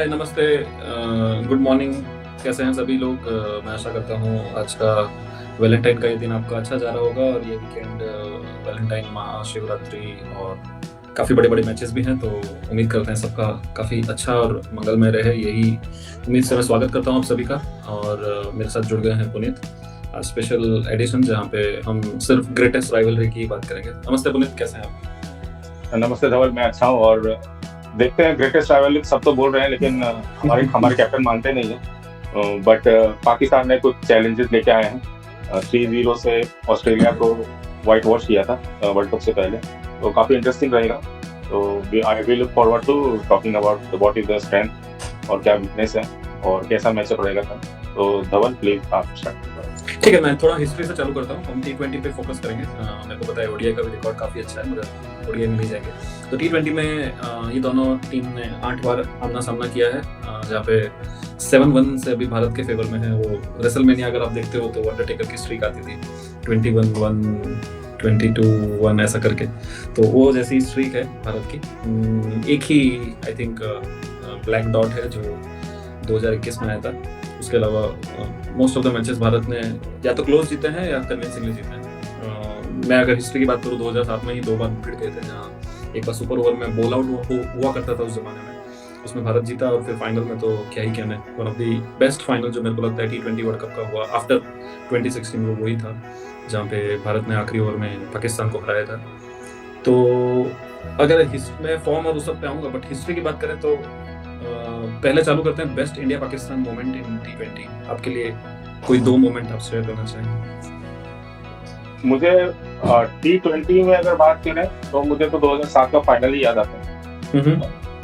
हाय, नमस्ते, good morning. कैसे हैं सभी लोग? मैं आशा करता हूँ आज का वैलेंटाइन का ये दिन आपका अच्छा जा रहा होगा और ये वीकेंड वैलेंटाइन, महाशिवरात्रि और काफ़ी बड़े-बड़े मैचेस भी हैं, तो उम्मीद करते हैं सबका काफ़ी अच्छा और मंगलमय रहे। यही उम्मीद से मैं स्वागत करता हूँ आप सभी का। और मेरे साथ जुड़ गए हैं पुनीत। आज स्पेशल एडिशन जहाँ पे हम सिर्फ ग्रेटेस्ट राइवलरी की बात करेंगे। नमस्ते पुनीत, कैसे हैं आप? नमस्ते धवल, मैं अच्छा हूँ। और देखते हैं, ग्रेटेस्ट राइवलरी सब तो बोल रहे हैं, लेकिन हमारे हमारे कैप्टन मानते नहीं है। बट पाकिस्तान ने कुछ चैलेंजेस लेके आए हैं। 3-0 से ऑस्ट्रेलिया को व्हाइट वॉश किया था वर्ल्ड कप से पहले, तो काफी इंटरेस्टिंग रहेगा। तो I will look forward to talking about what is the strength और क्या वीकनेस है और कैसा मैचअप रहेगा। तो धवल, प्लीज आप स्टार्ट। ठीक है, मैं थोड़ा हिस्ट्री से चालू करता हूँ। हम T20 पे फोकस करेंगे। मेरे को पता है ओडीआई का भी रिकॉर्ड काफ़ी अच्छा है, मगर ओडीआई में नहीं जाएंगे। तो T20 में ये दोनों टीम ने 8 बार आमना सामना किया है, जहाँ पे 7-1 से अभी भारत के फेवर में है। वो रेसलमेनिया अगर आप देखते हो तो अंडरटेकर की स्ट्रीक आती थी 21-1, 22-1 ऐसा करके, तो वो जैसी स्ट्रीक है भारत की। एक ही आई थिंक ब्लैक डॉट है जो 2021 में आया था। उसके अलावा most of the matches Bharat ने या तो क्लोज जीते हैं या कन्विंसिंगली जीते हैं। मैं अगर हिस्ट्री की बात करूँ, 2007 में ही 2 बार भिड़ गए थे, जहाँ एक बार सुपर ओवर में बॉल आउट हुआ करता था उस जमाने में, उसमें भारत जीता। और फिर फाइनल में तो क्या ही कहना है, one of the best final जो मेरे को लगता है T20 वर्ल्ड कप का हुआ आफ्टर 2016 में, वही था जहाँ पे भारत ने आखिरी ओवर में पाकिस्तान को हराया था। तो अगर मैं फॉर्म और उस सब पे आऊँगा, बट हिस्ट्री की बात करें तो पहले चालू करते हैं best India Pakistan moment in T20। आपके लिए कोई 2 मोमेंट आप शेयर करना चाहेंगे? मुझे T20 में अगर बात करें तो मुझे तो 2007 का फाइनल ही याद आता है।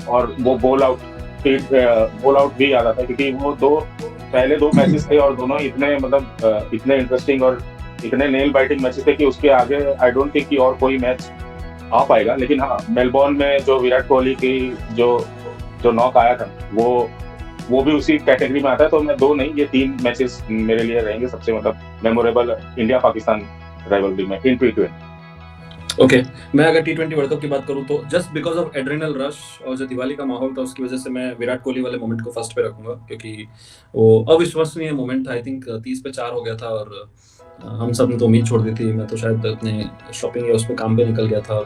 और वो बॉल आउट भी याद आता है, क्योंकि वो पहले 2 मैचेस थे और दोनों इतने इतने इंटरेस्टिंग और इतने नेल बाइटिंग मैचेस थे कि उसके आगे आई डोंट थिंक कि और कोई मैच आ पाएगा। लेकिन हाँ, मेलबोर्न में जो विराट कोहली की जो नॉक आया था, वो भी उसी कैटेगरी में आता है। तो मैं 2 नहीं, ये 3 मैचेस मेरे लिए रहेंगे सबसे मेमोरेबल इंडिया पाकिस्तान राइवलरी में इन T20। ओके, मैं अगर T20 वर्ल्ड कप की बात करूं तो just because of adrenal rush और जो दिवाली का माहौल था उसकी वजह से मैं विराट कोहली वाले मोमेंट को फर्स्ट पे रखूंगा, क्योंकि वो अविश्वसनीय मोमेंट था। आई थिंक 30 पे 4 हो गया था और हम सब ने तो उम्मीद छोड़ दी थी। मैं तो शायद अपने शॉपिंग या उस पर काम पे निकल गया था,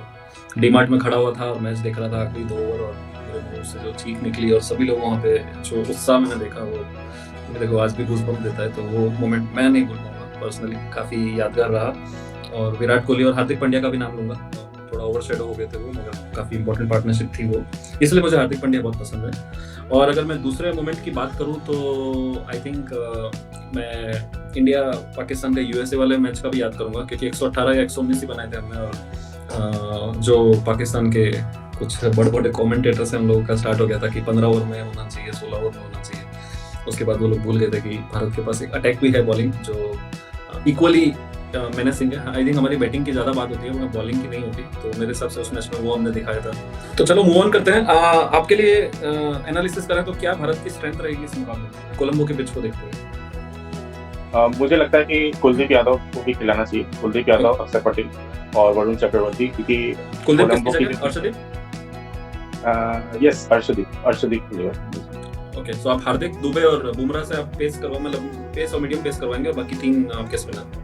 डीमार्ट में खड़ा हुआ था और मैच देख रहा था आखिरी 2 ओवर, और मेरे मुंह से जो चीख निकली और सभी लोग वहाँ पे जो उत्साह मैंने देखा, वो मेरे को आज भी गूज़बम्प देता है। तो वो मोमेंट मैं नहीं भूल पाऊंगा, पर्सनली काफ़ी यादगार रहा। और विराट कोहली और हार्दिक पांड्या का भी नाम लूंगा। थोड़ा ओवरशैडो हो गए थे वो, मगर काफ़ी इंपॉर्टेंट पार्टनरशिप थी वो, इसलिए मुझे हार्दिक पांड्या बहुत पसंद है। और अगर मैं दूसरे मोमेंट की बात करूं तो आई थिंक मैं इंडिया पाकिस्तान का यूएसए वाले मैच का भी याद करूंगा, क्योंकि 118 या 119 ही बनाए थे हमने। और जो पाकिस्तान के कुछ बड़े बड़े कॉमेंटेटर से हम लोगों का स्टार्ट हो गया था कि 15 ओवर में होना चाहिए, 16 ओवर में होना चाहिए। उसके बाद वो लोग भूल गए थे कि भारत के पास एक अटैक भी है, बॉलिंग जो इक्वली मेनेसिंग है। आई थिंक हमारी बैटिंग की ज़्यादा बात होती है, वो बॉलिंग की नहीं होती, तो मेरे हिसाब से उस मैच में वो हमने दिखाया था। तो चलो मूव ऑन करते हैं। आपके लिए एनालिसिस करें तो क्या भारत की स्ट्रेंथ रहेगी इस मुकाबले में कोलंबो के पिच को देखते हुए? मुझे लगता है कि कुलदीप यादव को भी खिलाना चाहिए। कुलदीप यादव, अक्षर पटेल और वरुण चक्रवर्ती, क्योंकि कुलदीप किसकी जगह? अर्शदीप? यस, अर्शदीप। ओके, तो आप हार्दिक, दुबे और बुमराह से आप पेस और मीडियम पेस करवाएंगे और बाकी 3 आपके स्पिनर?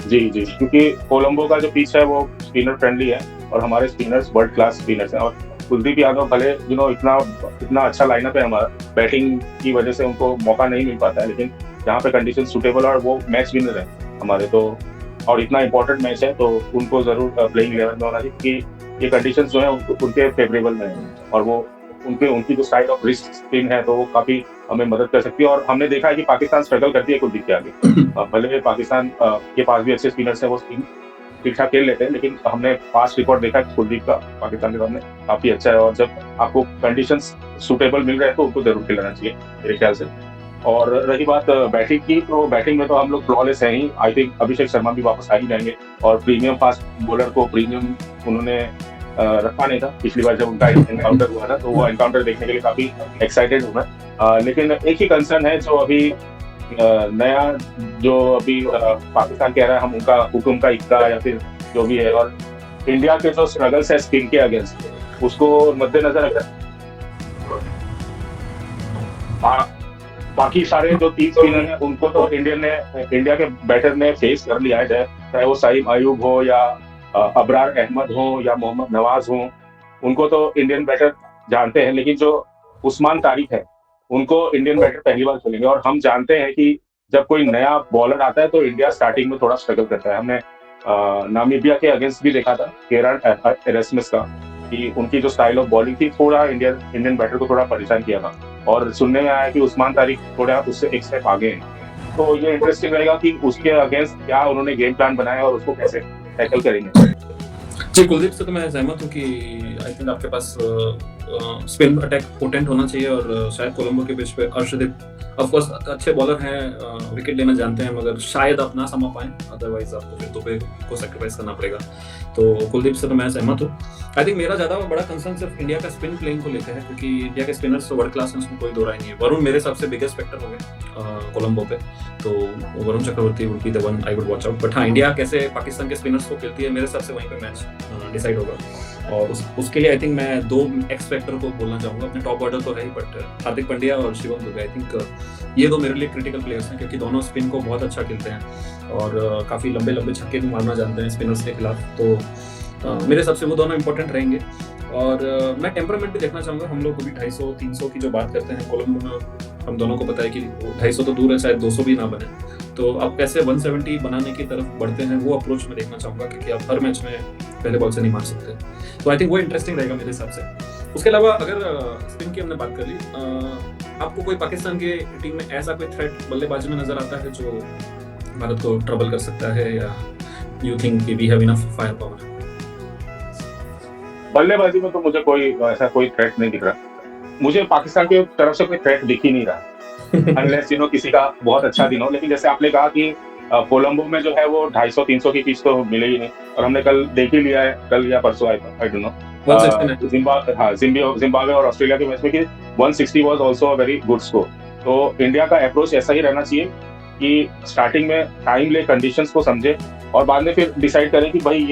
जी, क्योंकि कोलंबो का जो पिच है वो स्पिनर फ्रेंडली है और हमारे स्पिनर्स वर्ल्ड क्लास स्पिनर्स हैं। और कुलदीप यादव भले इतना अच्छा लाइनअप है हमारा, बैटिंग की वजह से उनको मौका नहीं मिल पाता है, लेकिन जहाँ पे कंडीशन सूटेबल और वो मैच विनर है हमारे, तो और इतना इंपॉर्टेंट मैच है तो उनको जरूर प्लेइंग 11 में होना चाहिए, क्योंकि ये कंडीशन जो है उनके फेवरेबल में है। और वो उनकी जो साइड ऑफ रिस्क स्पिन है तो वो काफी हमें मदद कर सकती है। और हमने देखा है कि पाकिस्तान स्ट्रगल करती है कुलदीप के आगे। भले पाकिस्तान के पास भी अच्छे स्पिनर्स हैं, वो स्पिन ठीक ठाक खेल लेते हैं, लेकिन हमने पास्ट रिकॉर्ड देखा है कुलदीप का पाकिस्तान के सामने काफी अच्छा है। और जब आपको कंडीशंस सूटेबल मिल रहे हैं तो उनको जरूर खिलाना चाहिए मेरे ख्याल से। और रही बात बैटिंग की, तो बैटिंग में तो हम लोग फ्लॉलेस हैं ही। आई थिंक अभिषेक शर्मा भी वापस आ ही जाएंगे, और प्रीमियम फास्ट बॉलर को प्रीमियम उन्होंने रखा नहीं था पिछली बार जब उनका एनकाउंटर हुआ था, तो वो एनकाउंटर देखने के लिए काफी एक्साइटेड हूँ मैं। लेकिन एक ही कंसर्न है, जो अभी नया जो अभी पाकिस्तान कह रहा है हम उनका हुक्म का इक्का या फिर जो भी है, और इंडिया के जो स्ट्रगल्स है स्पिन के अगेंस्ट, उसको मद्देनजर अगर बाकी सारे जो 3 स्पिनर हैं उनको तो इंडिया के बैटर ने फेस कर लिया है, चाहे वो साइम अयूब हो या अबरार अहमद हो या मोहम्मद नवाज हो, उनको तो इंडियन बैटर जानते हैं। लेकिन जो उस्मान तारिक है, उनको इंडियन बैटर पहली बार खेलेंगे। और हम जानते हैं कि जब कोई नया बॉलर आता है तो इंडिया स्टार्टिंग में थोड़ा स्ट्रगल करता है। हमने नामीबिया के अगेंस्ट भी देखा था, केरन एरेस्मस का, कि उनकी जो स्टाइल ऑफ बॉलिंग थी थोड़ा इंडियन बैटर को थोड़ा परेशान किया था। और सुनने में आया कि उस्मान तारिक थोड़ा उससे एक स्टेप आगे हैं। तो ये इंटरेस्टिंग रहेगा कि उसके अगेंस्ट क्या उन्होंने गेम प्लान बनाया और उसको कैसे टैकल करेंगे। जी, कुलदीप से तो मैं सहमत हूँ कि आई थिंक आपके पास स्पिन अटैक पोटेंट होना चाहिए, और शायद कोलंबो के पिच पे अर्शदीप ऑफ कोर्स अच्छे बॉलर हैं, विकेट लेना जानते हैं, मगर शायद आप ना समा पाएं, अदरवाइज आपको फिर दुबे को सैक्रिफाइस करना पड़ेगा। तो कुलदीप से तो मैं सहमत हूँ। आई थिंक मेरा ज़्यादा बड़ा कंसर्न सिर्फ इंडिया का स्पिन प्लेइंग को लेकर है, क्योंकि इंडिया के स्पिनर्स तो वर्ल्ड क्लास हैं, उसमें कोई दो राय नहीं है। वरुण मेरे सबसे बिगेस्ट फैक्टर हो गए कोलंबो पे, तो Varun Chakravarthy would be the one I would watch out. But हाँ, इंडिया कैसे पाकिस्तान के स्पिनर्स को खेलती है, मेरे हिसाब से वहीं पे मैच डिसाइड होगा। और उसके लिए आई थिंक मैं दो एक्स फैक्टर को बोलना चाहूँगा। अपने टॉप ऑर्डर तो है ही, बट हार्दिक पांड्या और शिवम दुबे, आई थिंक ये दो मेरे लिए क्रिटिकल प्लेयर्स हैं, क्योंकि दोनों स्पिन को बहुत अच्छा खेलते हैं और काफ़ी लंबे लंबे छक्के भी मारना जानते हैं स्पिनर्स के खिलाफ। तो मेरे हिसाब से वो दोनों इंपॉर्टेंट रहेंगे। और मैं टेम्परामेंट भी देखना चाहूँगा। हम लोग अभी 250-300 की जो बात करते हैं, कोलंबो में हम दोनों को पता है कि 250 तो दूर है, शायद 200 भी ना बने। तो आप कैसे 170 बनाने की तरफ बढ़ते हैं, वो अप्रोच में देखना चाहूँगा, क्योंकि आप हर मैच में पहले बॉल से नहीं मार सकते। तो आई थिंक वो इंटरेस्टिंग रहेगा मेरे हिसाब से। उसके अलावा अगर स्पिन की हमने बात कर ली, आपको कोई पाकिस्तान की टीम में ऐसा कोई थ्रेट बल्लेबाजी में नजर आता है जो भारत को ट्रबल कर सकता है, या you think we have enough fire power? बल्लेबाजी में तो मुझे ऐसा कोई थ्रेट नहीं दिख रहा। मुझे पाकिस्तान की तरफ से कोई थ्रेट दिख ही नहीं रहा, अनलेस किसी का बहुत अच्छा दिन हो। लेकिन जैसे आपने कहा कि कोलंबो में जो है वो 250-300 की पिच तो मिले ही नहीं, और हमने कल देख ही लिया है, कल या परसों आई डोंट नो, जिम्बाब्वे और ऑस्ट्रेलिया के मैच में कि 160 was also a very good score. तो इंडिया का अप्रोच ऐसा ही रहना चाहिए कि स्टार्टिंग में टाइम ले, कंडीशंस को समझे, और बाद में फिर डिसाइड करें कि भाई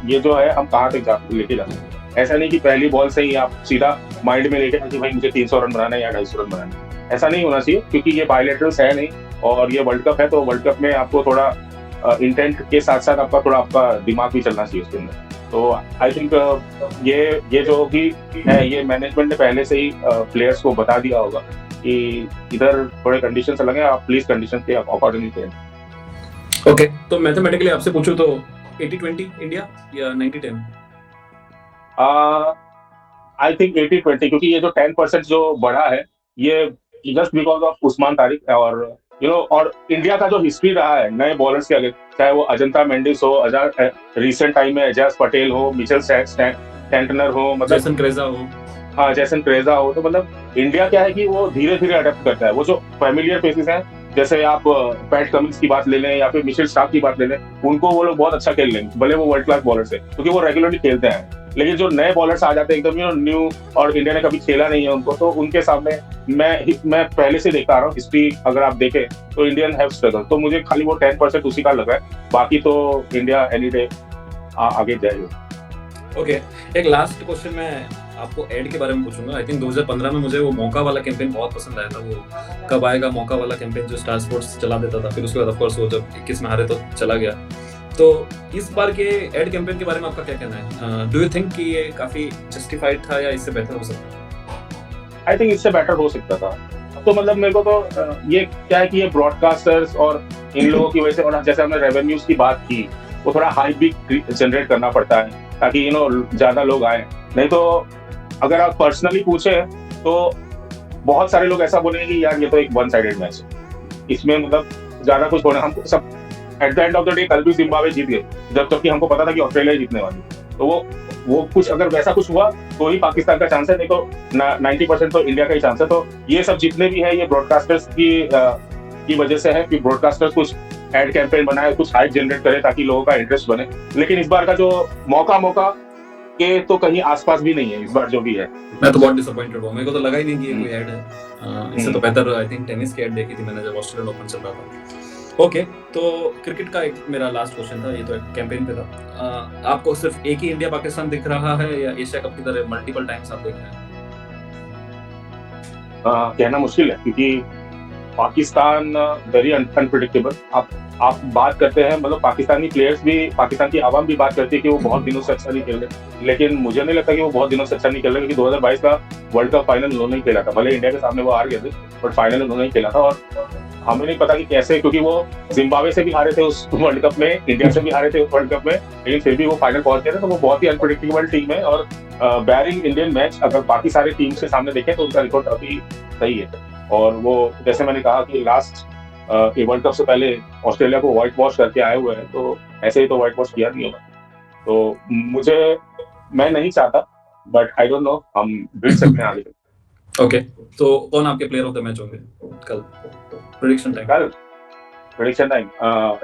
ये जो है हम कहाँ तक लेके जा सकते हैं। ऐसा नहीं कि पहली बॉल से ही आप सीधा माइंड में लेके कि भाई मुझे 300 रन बनाना है या 250 रन बनाना है। ऐसा नहीं होना चाहिए, क्योंकि ये बायलैटरल्स है नहीं, और ये वर्ल्ड कप है। तो वर्ल्ड कप में आपको थोड़ा इंटेंट के साथ साथ आपका दिमाग भी चलना चाहिए उसके अंदर। तो आई थिंक ये जो भी है, ये मैनेजमेंट ने पहले से ही प्लेयर्स को बता दिया होगा कि इधर थोड़े कंडीशंस अलग हैं, आप प्लीज कंडीशंस के अकॉर्डिंगली खेलें। ओके, तो मैथमेटिकली आपसे पूछूं तो 80-20 इंडिया या 90-10? आई थिंक 80-20, क्योंकि ये जो 10% जो बढ़ा है, ये just because of Usman Tariq. और और इंडिया का जो हिस्ट्री रहा है नए बॉलर्स के आगे, चाहे वो अजंता मेंडिस हो, रिसेंट टाइम में एजाज पटेल हो, मिचेल स्टैंटनर हो, मतलब जैसन क्रेजा हो, हाँ जैसन क्रेजा हो, तो मतलब इंडिया क्या है कि वो धीरे धीरे अडेप्ट करता है। वो जो फैमिलियर फेसेस हैं, जैसे आप पैट कमिंस की बात ले लें या फिर मिचेल स्टार्क की बात ले लें, उनको वो लोग बहुत अच्छा खेल लेंगे, भले वो वर्ल्ड क्लास बॉलर्स है, क्योंकि वो रेगुलरली खेलते हैं। लेकिन जो नए बॉलर्स आ जाते हैं एकदम न्यू, और इंडिया ने कभी खेला नहीं है उनको, तो उनके सामने मैं पहले से देखता आ रहा हूँ हिस्ट्री, अगर आप देखें तो इंडियन हैव स्ट्रगल। तो मुझे खाली वो 10% उसी का लग रहा है, बाकी तो इंडिया एनी डे आगे जाएगा। ओके, एक लास्ट क्वेश्चन मैं आपको एड के बारे में पूछूंगा। आई थिंक 2015 में मुझे वो मौका वाला कैंपेन बहुत पसंद आया था। वो कब आएगा मौका वाला कैंपेन जो स्टार स्पोर्ट्स चला देता था, फिर उसके बाद ऑफ कोर्स वो जब 21 में हारे तो चला गया। तो इस बार के एड कैंपेन के बारे में आपका क्या कहना है? डू यू थिंक कि ये काफी जस्टिफाइड था या इससे बेहतर हो सकता था? आई थिंक इससे बेटर हो सकता था। तो मतलब मेरे को तो ये क्या है कि ये ब्रॉडकास्टर्स और इन लोगों की वजह से, और जैसे हमने रेवेन्यूज की बात की, वो थोड़ा हाई भी जनरेट करना पड़ता है ताकि ज्यादा लोग आए। नहीं तो अगर आप पर्सनली पूछे तो बहुत सारे लोग ऐसा बोलेंगे कि यार ये तो एक वन साइडेड मैच है, इसमें मतलब ज्यादा कुछ होना, हमको सब at the end of the day कल भी जिम्बाब्वे जीत गए, जबकि हमको पता था कि ऑस्ट्रेलिया जीतने वाली। तो वो कुछ अगर वैसा कुछ हुआ तो ही पाकिस्तान का चांस है, नहीं तो 90% तो इंडिया का ही चांस है। तो ये सब जितने भी है ये ब्रॉडकास्टर्स की वजह से है कि ब्रॉडकास्टर्स कुछ एड कैंपेन बनाए, कुछ हाइप जनरेट करे ताकि लोगों का इंटरेस्ट बने। लेकिन इस बार का जो मौका के तो कहीं आसपास भी नहीं है इस बार जो भी है। मैं तो बहुत डिसअपॉइंटेड हूँ, मेरे को तो लगा ही नहीं कि ये कोई ऐड है। इससे तो बेहतर आई थिंक टेनिस की ऐड देखी थी मैंने जब ऑस्ट्रेलियन ओपन चल रहा था। ओके, तो क्रिकेट का एक मेरा लास्ट क्वेश्चन था, ये तो एक कैंपेन पे था। आपको सिर्फ एक ही इंडिया पाकिस्तान दिख रहा है या एशिया कप की तरह मल्टीपल टाइम्स आप देख रहे हैं? कहना मुश्किल है, क्योंकि पाकिस्तान वेरी अनप्रिडिक्टेबल। आप बात करते हैं, मतलब पाकिस्तानी प्लेयर्स भी, पाकिस्तान की आवाम भी बात करती है कि वो बहुत दिनों से अच्छा नहीं खेल रहे, लेकिन मुझे नहीं लगता कि वो बहुत दिनों से अच्छा नहीं खेल रहे, क्योंकि 2022 का वर्ल्ड कप फाइनल उन्होंने ही खेला था। भले इंडिया के सामने वो हार गए थे, बट फाइनल उन्होंने ही खेला था। और हमें नहीं पता कि कैसे, क्योंकि वो जिम्बाब्वे से भी हारे थे उस वर्ल्ड कप में, इंडिया से भी हारे थे उस वर्ल्ड कप में, लेकिन फिर भी वो फाइनल पहुंच गए थे। तो वो बहुत ही अनप्रिडिक्टेबल टीम है। और बैरिंग इंडियन मैच, अगर बाकी सारे टीम के सामने देखें तो उनका रिकॉर्ड काफी सही है। और वो, जैसे मैंने कहा कि लास्ट वर्ल्ड कप से पहले ऑस्ट्रेलिया को व्हाइट वॉश करके आए हुए हैं, तो ऐसे ही तो व्हाइट वॉश किया नहीं होगा। तो मैं नहीं चाहता, बट आई डोंट नो, हम देख सकते हैं आगे। ओके, तो कौन आपके प्लेयर ऑफ द मैच होंगे कल? Prediction time. कल prediction time,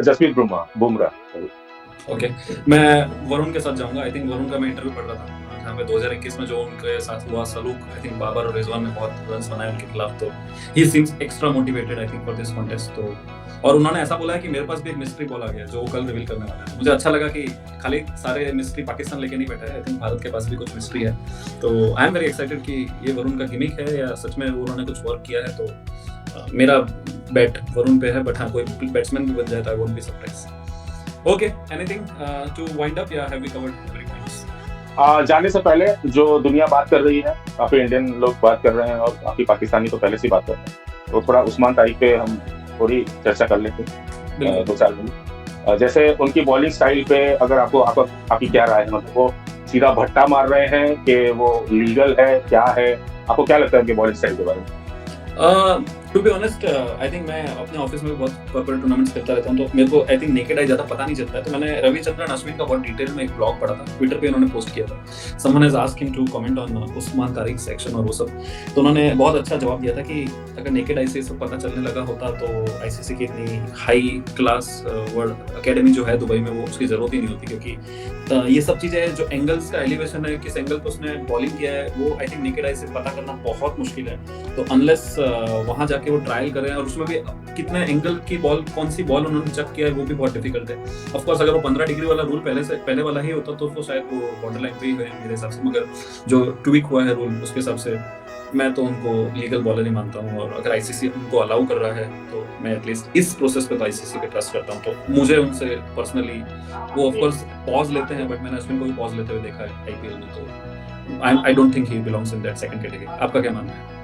Jasprit Bumrah. Okay, मैं वरुण के साथ जाऊंगा। आई थिंक वरुण का मैं इंटरव्यू पढ़ रहा था जहाँ पे 2021 में जो उनके साथ हुआ सलूक, आई थिंक बाबर और रिजवान ने बहुत रन्स बनाए उनके खिलाफ, तो ही seems extra motivated I think for this contest. तो और उन्होंने ऐसा बोला है कि मेरे पास भी एक मिस्ट्री बॉल आ गया जो वो कल रिवील करने वाला है। मुझे अच्छा लगा कि खाली सारे मिस्ट्री पाकिस्तान लेके नहीं बैठा है, आई थिंक भारत के पास भी कुछ मिस्ट्री है। तो आई एम वेरी एक्साइटेड कि ये वरुण का गिमिक है या सच में उन्होंने कुछ वर्क किया है। तो मेरा बैट वरुण पे है, बट हाँ, कोई बैट्समैन भी बन जाता है, won't be surprise. Okay, anything to wind up या have we covered every points? जाने से पहले जो दुनिया बात कर रही है, काफी इंडियन लोग बात कर रहे हैं और काफी पाकिस्तानी तो पहले से ही बात कर रहे हैं, तो थोड़ा उस्मान तारिक पे हम थोड़ी चर्चा कर लेते हैं 2-4 मिनट। जैसे उनकी बॉलिंग स्टाइल पे अगर आपकी क्या राय है? मतलब वो सीधा भट्टा मार रहे हैं कि वो लीगल है, क्या है? आपको क्या लगता है उनकी बॉलिंग स्टाइल के बारे में? To be honest, I think मैं अपने ऑफिस में बहुत कॉर्पोरेट टूर्नामेंट्स खेलता रहता हूँ, तो मेरे को आई थिंक नेकेड आई ज़्यादा पता नहीं चलता है। तो मैंने रविचंद्रन अश्विन का बहुत डिटेल में एक ब्लॉग पढ़ा था, ट्विटर पे उन्होंने पोस्ट किया था। Someone has asked him to comment on Usman Tariq section और वो सब, तो उन्होंने बहुत अच्छा जवाब दिया था कि अगर नेकेड आई से सब पता चलने लगा होता तो आईसीसी की इतनी हाई क्लास वर्ल्ड अकेडमी जो है दुबई में, वो उसकी जरूरत ही नहीं होती। क्योंकि ये सब चीज़ें जो एंगल्स का एलिवेशन है, किस एंगल पर उसने बॉलिंग किया है, वो आई थिंक नेकेड आई से पता करना बहुत मुश्किल है। तो अनलेस वहाँ जाके वो ट्रायल करें, और उसमें भी कितने एंगल की बॉल, कौन सी बॉल उन्होंने चेक किया है, वो भी बहुत डिफिकल्ट है। ऑफ कोर्स अगर वो 15 डिग्री वाला रूल पहले वाला ही होता तो शायद वो बॉर्डर लाइन पे ही है मेरे हिसाब से, मगर जो ट्वीक हुआ है रूल उसके हिसाब से मैं तो उनको लीगल बॉलर नहीं मानता हूँ। और अगर आईसीसी उनको अलाउ कर रहा है तो मैं एटलीस्ट इस प्रोसेस पे तो आईसीसी पे ट्रस्ट करता हूँ। तो मुझे उनसे पर्सनली, वो ऑफ कोर्स पॉज लेते हैं, बट मैंने अश्विन को भी पॉज लेते हुए देखा है आईपीएल में, तो I don't think he belongs in that second category. आपका क्या मानना है?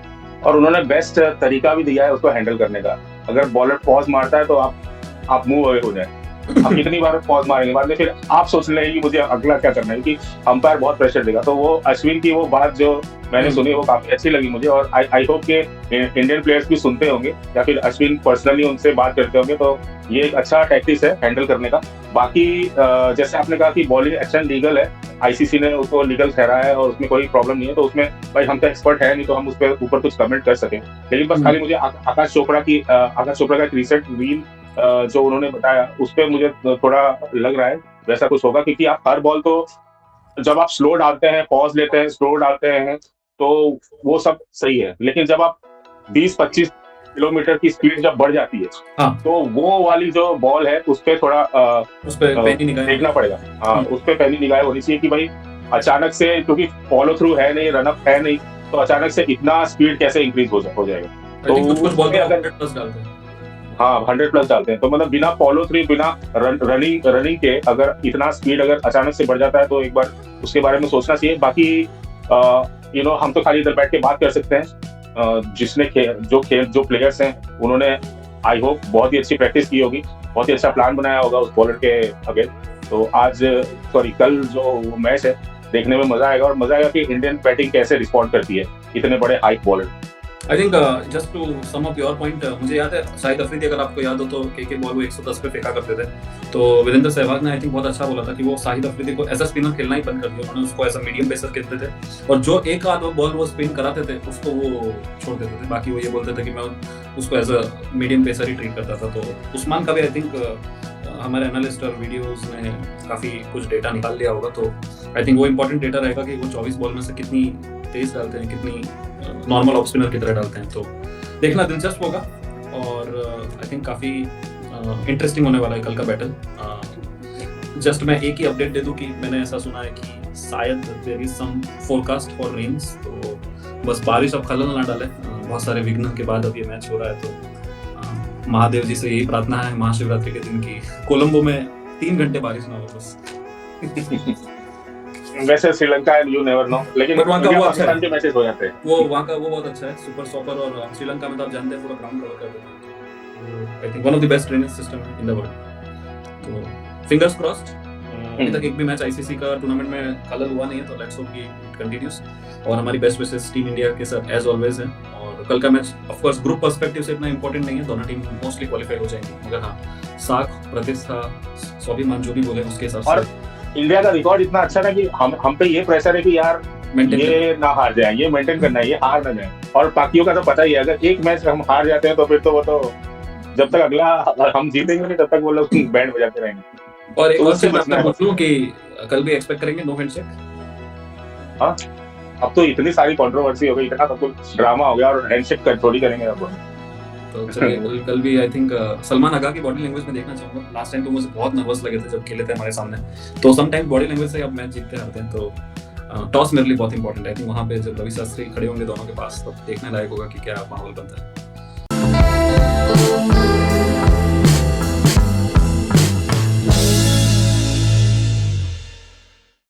और उन्होंने बेस्ट तरीका भी दिया है उसको हैंडल करने का। अगर बॉलर पॉज मारता है तो आप मूव अवे हो जाए। आप कितनी बार पॉज मारेंगे, बाद में फिर आप सोच लेंगे कि मुझे अगला क्या करना है, क्योंकि अंपायर बहुत प्रेशर देगा। तो वो अश्विन की वो बात जो मैंने सुनी वो काफी अच्छी लगी मुझे, और आई होप के इंडियन प्लेयर्स भी सुनते होंगे या फिर अश्विन पर्सनली उनसे बात करते होंगे। तो ये एक अच्छा टैक्टिस है हैंडल करने का। बाकी जैसे आपने कहा कि बॉलिंग एक्शन लीगल है, आईसीसी ने उसको लीगल ठहराया है और उसमें कोई प्रॉब्लम नहीं है, तो उसमें भाई हम तो एक्सपर्ट है नहीं, तो हम उस पर ऊपर कुछ कमेंट कर सकें। लेकिन बस खाली मुझे आकाश चोपड़ा का एक रिसेंट रील जो उन्होंने बताया, उस पर मुझे थोड़ा लग रहा है वैसा कुछ होगा, क्योंकि आप हर बॉल तो जब आप स्लो डालते हैं, पॉज लेते हैं, स्लो डालते हैं, तो वो सब सही है। लेकिन जब आप 20-25 किलोमीटर की स्पीड जब बढ़ जाती है, हाँ, तो वो वाली जो बॉल है उस पर थोड़ा उस पे पैनी निगाहें देखना पड़ेगा। हाँ, उस पर पैनी निगाहें होनी चाहिए कि भाई अचानक से, क्योंकि फॉलो थ्रू है नहीं, रनअप है नहीं, तो अचानक से इतना स्पीड कैसे इंक्रीज हो जाएगा। तो कुछ बॉल पे अगर 100+ डालते हैं। हाँ 100+ डालते हैं, तो मतलब बिना फॉलो थ्रू, बिना रनिंग के अगर इतना स्पीड अगर अचानक से बढ़ जाता है, तो एक बार उसके बारे में सोचना चाहिए। बाकी हम तो खाली इधर बैठ के बात कर सकते हैं। जो प्लेयर्स हैं उन्होंने आई होप बहुत ही अच्छी प्रैक्टिस की होगी, बहुत ही अच्छा प्लान बनाया होगा उस बॉलर के अगेंस्ट। तो कल जो मैच है देखने में मजा आएगा, और मजा आएगा कि इंडियन बैटिंग कैसे रिस्पॉन्ड करती है इतने बड़े high bowler. I think just to sum up your point, मुझे याद है शाहिद अफरीदी, अगर आपको याद हो तो के बॉल वो 110 पे फेंका करते थे, तो वीरेंद्र सहवाग ने आई थिंक बहुत अच्छा बोला था कि वो शाहिद अफरीदी को एज अ स्पिनर खेलना ही बंद कर दिया। उन्होंने उसको एज अ मीडियम पेसर खेलते थे, और जो एक आध बॉल वो स्पिन कराते थे उसको वो छोड़ देते थे। बाकी वो ये बोलते थे कि मैं उसको एज अ मीडियम पेसर ही ट्रीट करता था। तो उस्मान का भी आई थिंक हमारे एनालिस्ट और वीडियोस ने काफ़ी कुछ डेटा निकाल लिया होगा, तो आई थिंक वो इंपॉर्टेंट डेटा रहेगा कि वो 24 बॉल में से कितनी तेज डालते हैं, कितनी नॉर्मल ऑफ स्पिनर की तरह डालते हैं। तो देखना दिलचस्प होगा, और आई थिंक काफ़ी इंटरेस्टिंग होने वाला है कल का बैटल। जस्ट मैं एक ही अपडेट दे दूं कि मैंने ऐसा सुना है कि शायद there is some forecast for rains, तो बस बारिश अब खलल ना डाले। बहुत सारे विघ्न के बाद अब ये मैच हो रहा है, तो महादेव जी से यही प्रार्थना है महाशिवरात्रि के दिन की कोलंबो में 3 घंटे बारिश ना हो बस। वैसे Sri Lanka and you never know, लेकिन बट वहाँ का इंडिया वो अच्छा पाकिस्तान है, के मैचेस हो जाते हैं। वो वहाँ का वो बहुत अच्छा है, सुपर सॉपर। और श्रीलंका में तो आप जानते हैं पूरा ग्राउंड कवर कर देते हैं, I think one of the best drainage system in the world. तो फिंगर्स क्रॉस्ड, अभी तक एक भी मैच आईसीसी का टूर्नामेंट में कलर हुआ नहीं है, तो लेट्स होप कि इट कंटिन्यूज। और हमारी बेस्ट विशेस टीम इंडिया के साथ एज ऑलवेज है। और कल का match of course group perspective से इतना इंपॉर्टेंट नहीं है, दोनों टीम मोस्टली क्वालिफाई हो जाएंगी, मगर हाँ साख प्रतिष्ठा स्वाभिमान जो भी बोले उसके हिसाब और से इंडिया का रिकॉर्ड इतना अच्छा था कि हम पे ये प्रेशर है कि यार मेंटेन ये ना हार जाए, ये मेंटेन करना है, ये हार ना जाए। और बाकियों का तो पता ही है, अगर एक मैच हम हार जाते हैं तो फिर तो वो तो जब तक अगला हम जीतेंगे नहीं तब तक वो लोग बैंड बजाते रहेंगे। और एक तो और उससे चीज बचना मैं है। बोलूं कि कल भी एक्सपेक्ट करेंगे नो हैंडशेक। हाँ, अब तो इतनी सारी कंट्रोवर्सी हो गई, इतना सब कुछ ड्रामा हो गया, और हैंडशेक कर थोड़ी करेंगे अब। तो चलिए कल भी आई थिंक सलमान आगा की बॉडी लैंग्वेज में देखना चाहूंगा। लास्ट टाइम तो मुझे बहुत नर्वस लगे थे जब खेले थे हमारे सामने, तो समटाइम्स बॉडी लैंग्वेज से अब मैच जीतते हारते हैं। तो टॉस मेरे लिए बहुत इंपॉर्टेंट है, आई थिंक वहाँ पे जब रवि शास्त्री खड़े होंगे दोनों के पास, तो देखने लायक होगा कि क्या माहौल बनता है।